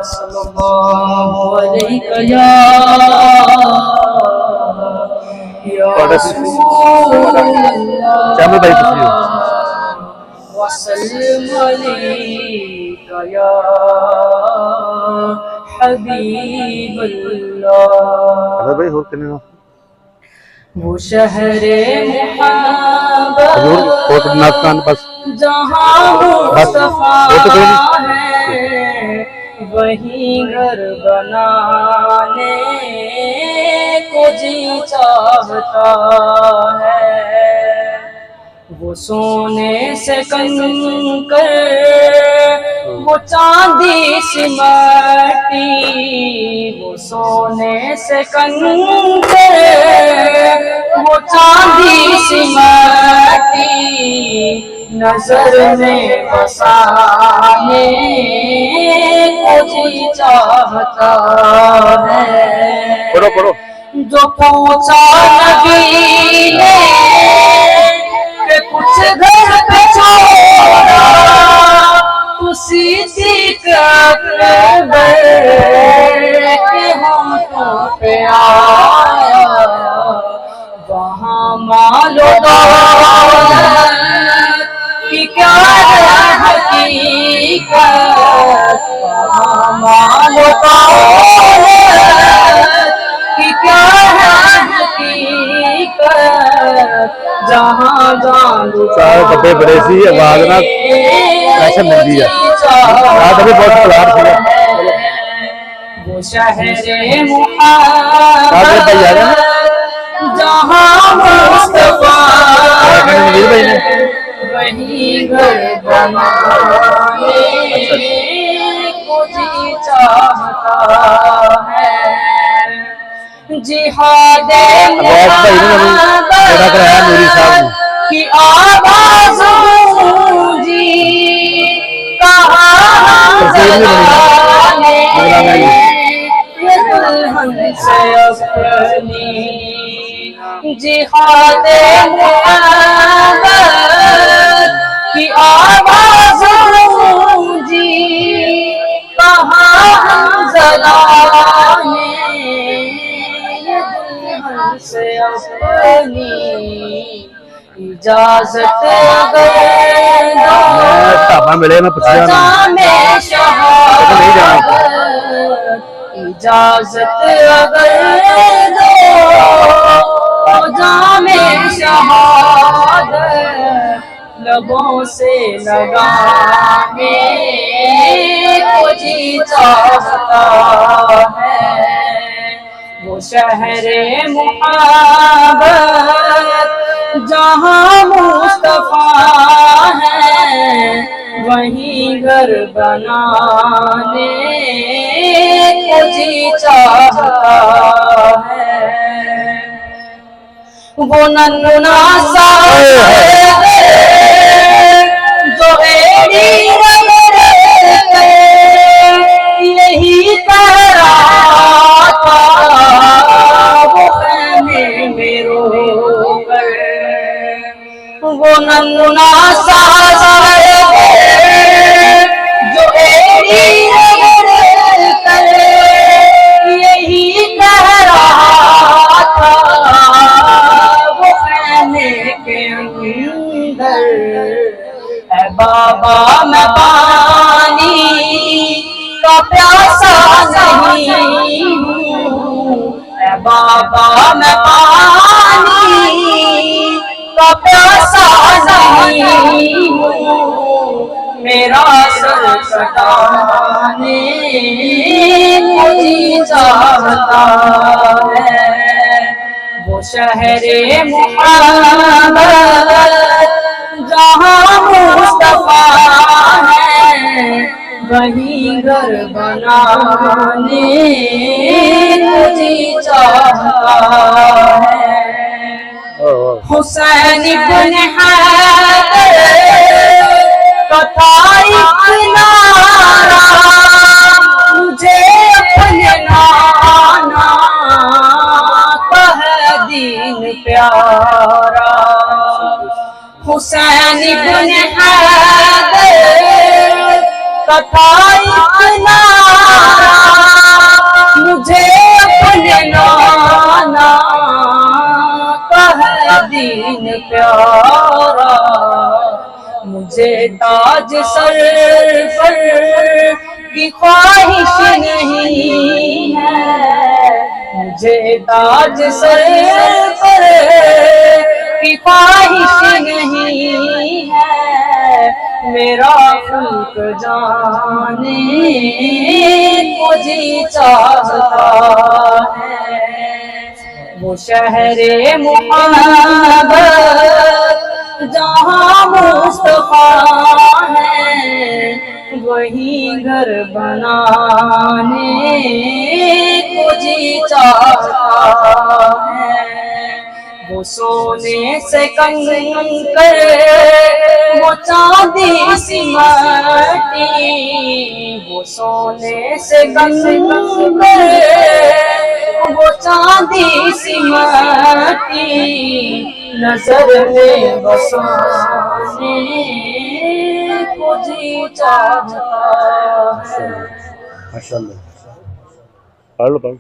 सल्लल्लाहु अलैहि या रसूलल्लाह वसल्लम अलैका या हबीबल्लाह। अरे भाई हो कितने ना वो शहरे मुहब्बत फोटो नाकान बस जहाँ मुस्तफा है वहीं घर बनाने को जी चाहता है। वो सोने से कंकर वो चांदी सी मट्टी, वो सोने से कंकर वो चांदी सी मट्टी नजर में बसाने को जी चाहता है। पढ़ो पढ़ो। जो पूछा नबी ने कि कुछ घर पे छोड़ा तो सीधी के होठों पे आया वहाँ मालो दौलत की क्या हकीकत, वहाँ मालो दौलत की क्या हकीकत, जहाँ जानू सारे कपड़े बड़े सी आवाज ना ऐसे मिलती है रात भी बहुत प्यार से वो शहरे मुहब्बत जहाँ मुस्तफा वही घर बनाने को जी चाहता है। जिहादे मुहब्बत की आवाज़ गूंजी कहाँ ज़माने ये दुल्हन से अपनी। जिहादे मुहब्बत की आवाज़ गूंजी कहाँ ज़माने ये दुल्हन से अपनी। इजाजत अगर मिले मैं में शहादत, इजाजत अगर दो जामे शहादत लबों से लगाने को जी चाहता है। वो शहरे मुहब्बत जहाँ मुस्तफा है वहीं घर बनाने को जी चाहता है। वो नन्ना सा जो एड़ी यही कह रहा था वो खैमे में रो कर। वो नन्ना सा जो एड़ी यही कह रहा था वो खैमे के अंदर। ऐ बाबा मैं पानी का प्यासा नहीं हूँ, ऐ बाबा मैं पानी का प्यासा नहीं हूँ, मेरा सर कटाने को जी चाहता है। वो शहरे मुहब्बत जहाँ मुस्तफा है वहीं घर बनाने को जी चाहता है। हुसैन इब्न हैदर कथा एक नारा मुझे अपने नाना का है दीन प्यारा। हुसैन इब्न हैदर कथा एक नारा تاج سر پر کی خواہش نہیں ہے، مجھے تاج سر پر کی خواہش نہیں ہے، میرا خلق جانے کو جی چاہتا ہے، وہ شہر محبت جہاں مصطفیٰ ہے، وہی گھر بنانے کو جی چاہتا ہے، وہ سونے سے کنکر وہ چاندی سی مٹی، وہ سونے سے کنکر وہ چاندی سی مٹی، نظر میں بسانے کو جی چاہتا ہے۔ ماشاء اللہ پڑھ لو پڑھ